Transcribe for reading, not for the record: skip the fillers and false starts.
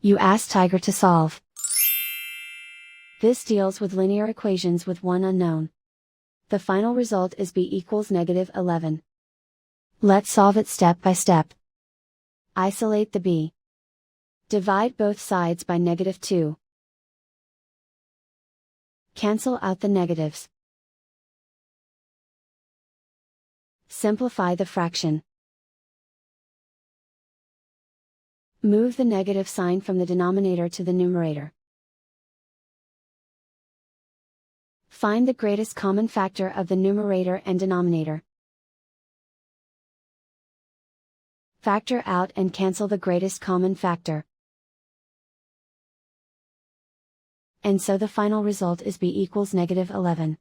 You ask Tiger to solve. This deals with linear equations with one unknown. The final result is b equals -11. Let's solve it step by step. Isolate the b. Divide both sides by -2. Cancel out the negatives. Simplify the fraction. Move the negative sign from the denominator to the numerator. Find the greatest common factor of the numerator and denominator. Factor out and cancel the greatest common factor. And so the final result is b equals -11.